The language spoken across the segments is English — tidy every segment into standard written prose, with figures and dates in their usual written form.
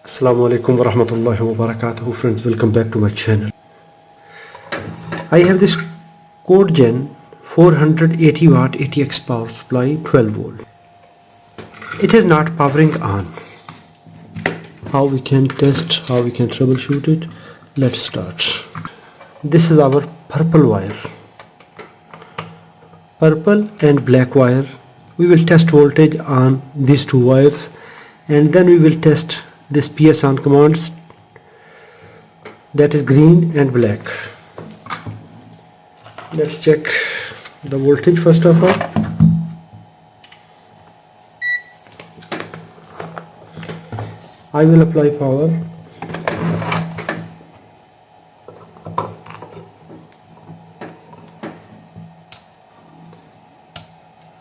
Assalamu alaikum wa rahmatullahi wa barakatuh. Friends, welcome back to my channel. I have this Code Gen 480 watt ATX power supply 12 volt. It is not powering on. How we can test, how we can troubleshoot it? Let's start. This is our purple wire. Purple and black wire. We will test voltage on these two wires, and then we will test this PS on commands, that is green and black. Let's check the voltage first of all. I will apply power.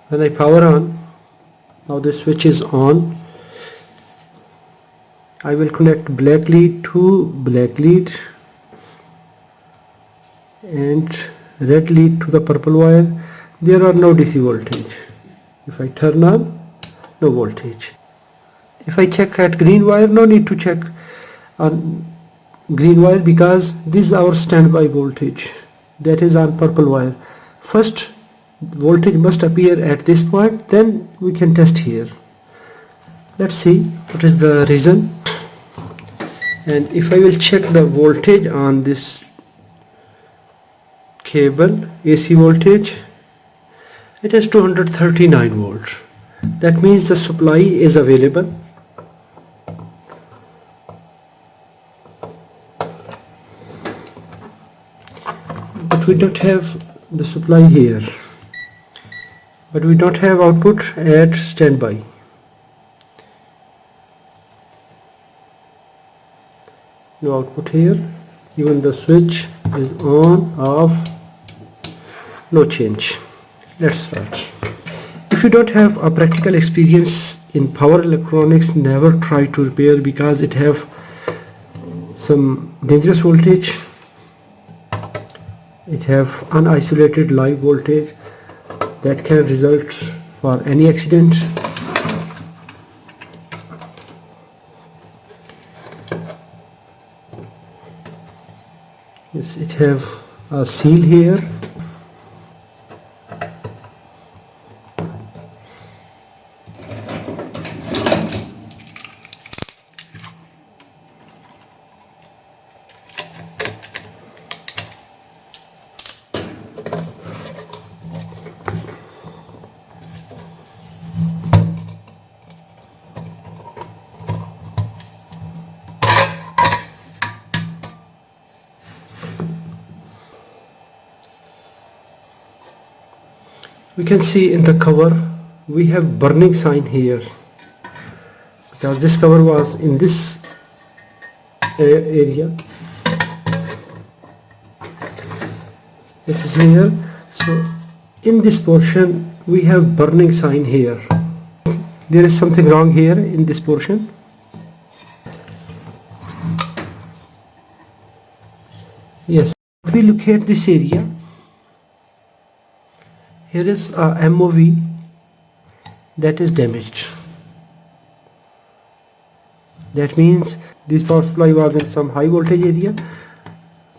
When I power on, now the switch is on. I will connect black lead to black lead and red lead to the purple wire. There are no DC voltage. If I turn on, no voltage. If I check at green wire, no need to check on green wire because this is our standby voltage, that is on purple wire. First voltage must appear at this point, then we can test here. Let's see what is the reason. And if I will check the voltage on this cable, AC voltage, it is 239 volts. That means the supply is available. But we don't have the supply here. But we don't have output at standby. No output here. Even the switch is on, off, no change. Let's start. If you don't have a practical experience in power electronics, never try to repair because it have some dangerous voltage. It have unisolated live voltage that can result for any accident. Yes, it have a seal here. We can see in the cover we have burning sign here because this cover was in this area. It is here, so in this portion we have burning sign here. There is something wrong here in this portion. Yes, if we look at this area, here is a MOV that is damaged. That means this power supply was in some high voltage area,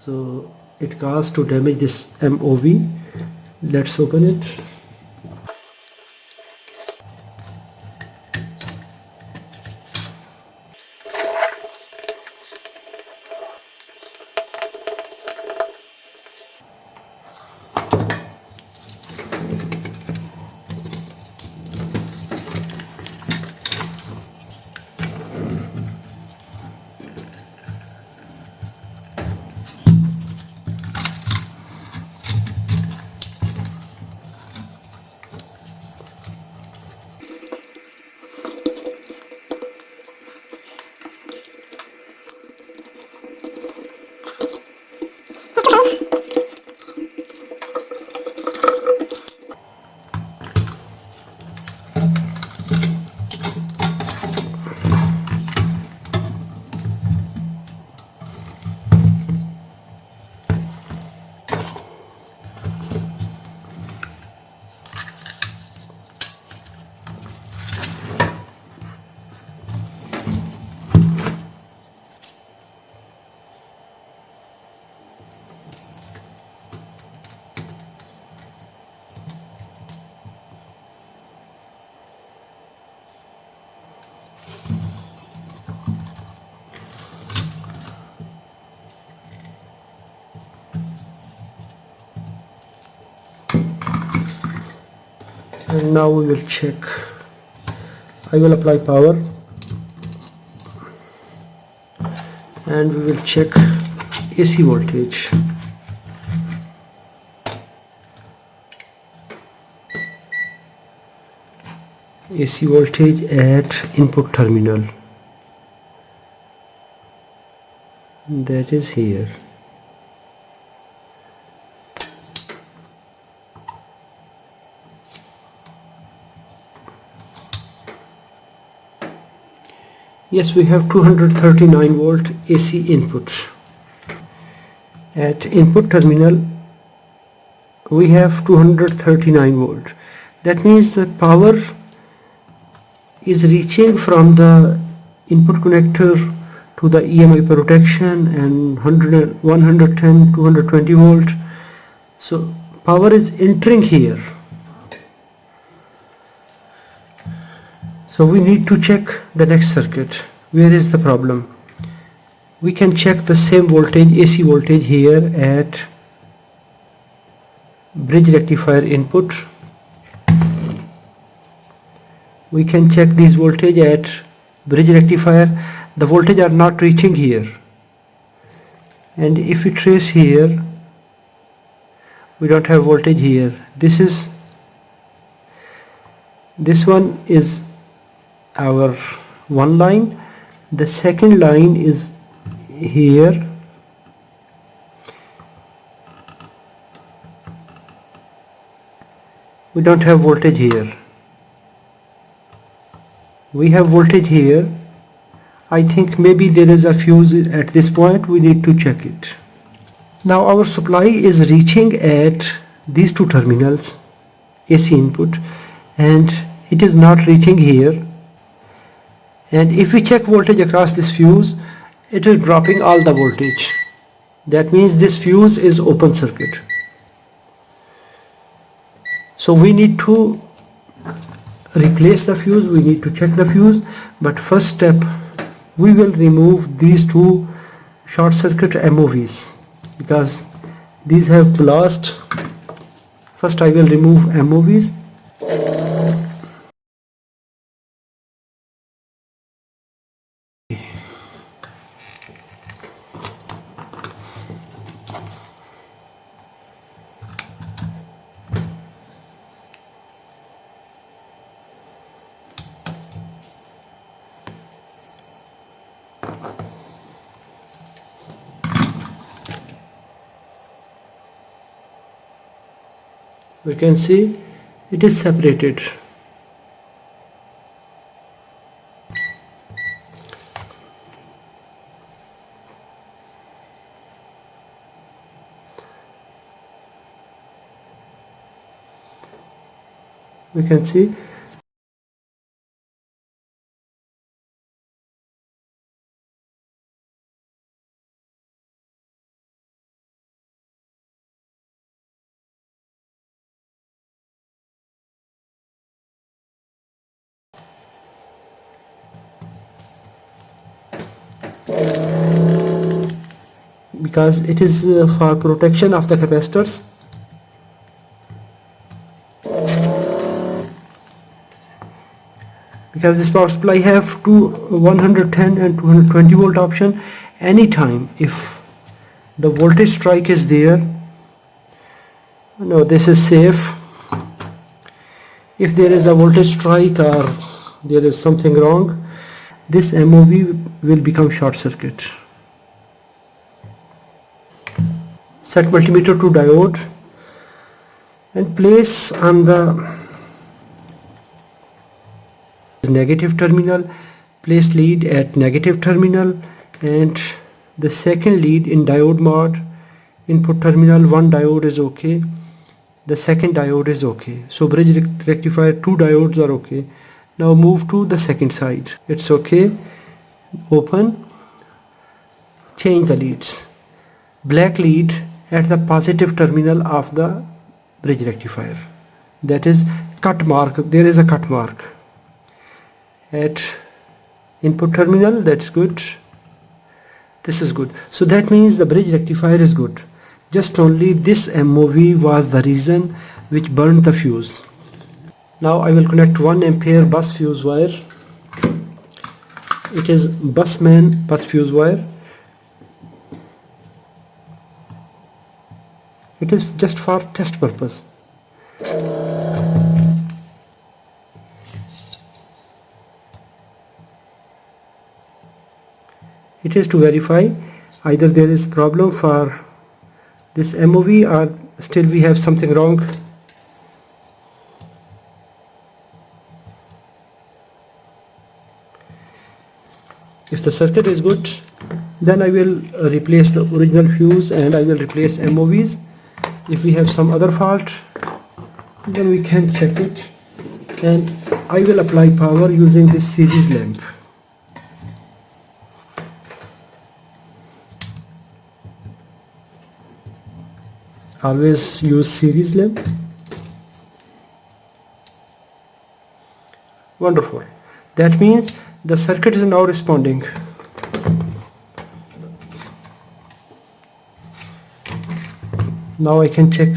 so it caused to damage this MOV. Let's open it. And now we will check. I will apply power and we will check AC voltage. AC voltage at input terminal, that is here. Yes, we have 239 volt AC input. At input terminal we have 239 volt. That means that power is reaching from the input connector to the EMI protection and 110 220 volt. So power is entering here. So we need to check the next circuit. Where is the problem? We can check the same voltage, AC voltage, here at bridge rectifier input. We can check this voltage at bridge rectifier. The voltage are not reaching here. And if we trace here, we don't have voltage here. This one is our one line. The second line is here. We don't have voltage here. We have voltage here. I think maybe there is a fuse at this point. We need to check it. Now our supply is reaching at these two terminals, AC input, and it is not reaching here. And if we check voltage across this fuse, it is dropping all the voltage. That means this fuse is open circuit. So we need to replace the fuse, we need to check the fuse, but first step we will remove these two short circuit MOVs because these have blast. First I will remove MOVs. We can see it is separated. We can see because it is for protection of the capacitors. Because this power supply have 110 and 220 volt option. Anytime if the voltage strike is there, no, this is safe. If there is a voltage strike or there is something wrong, this MOV will become short circuit. Set multimeter to diode and place on the negative terminal. Place lead at negative terminal and the second lead in diode mode. Input terminal, one diode is okay, the second diode is okay. So bridge rectifier, two diodes are okay. Now move to the second side. It's okay. Open. Change the leads. Black lead at the positive terminal of the bridge rectifier. That is cut mark. There is a cut mark at input terminal. That's good. This is good. So that means the bridge rectifier is good. Just only this MOV was the reason which burned the fuse. Now I will connect 1 ampere bus fuse wire. It is busman bus fuse wire. It is just for test purpose. It is to verify either there is problem for this MOV or still we have something wrong. If the circuit is good, then I will replace the original fuse and I will replace MOVs. If we have some other fault, then we can check it, and I will apply power using this series lamp. Always use series lamp. Wonderful. That means the circuit is now responding. Now I can check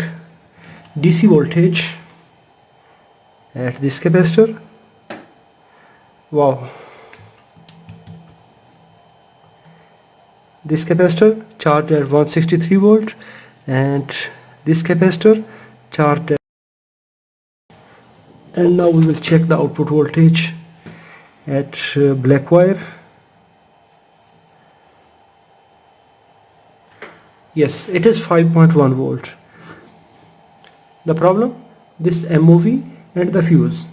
DC voltage at this capacitor. Wow. This capacitor charged at 163 volt and this capacitor charged at, and now we will check the output voltage at black wire. Yes, it is 5.1 volt. The problem, this MOV and the fuse.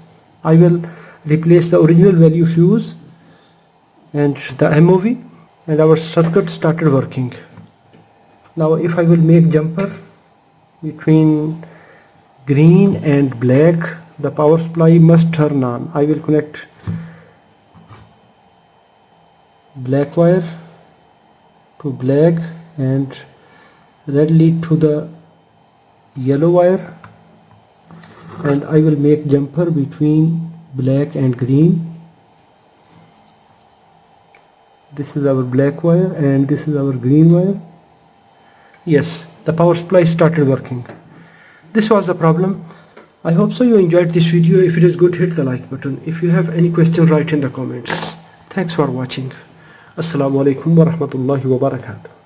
I will replace the original value fuse and the MOV, and our circuit started working. Now if I will make jumper between green and black, the power supply must turn on. I will connect black wire to black and red lead to the yellow wire, and I will make jumper between black and green. This is our black wire and this is our green wire. Yes, the power supply started working. This was the problem. I hope so you enjoyed this video. If it is good, hit the like button. If you have any question, write in the comments. Thanks for watching. Assalamu alaikum wa rahmatullahi wa barakatuh.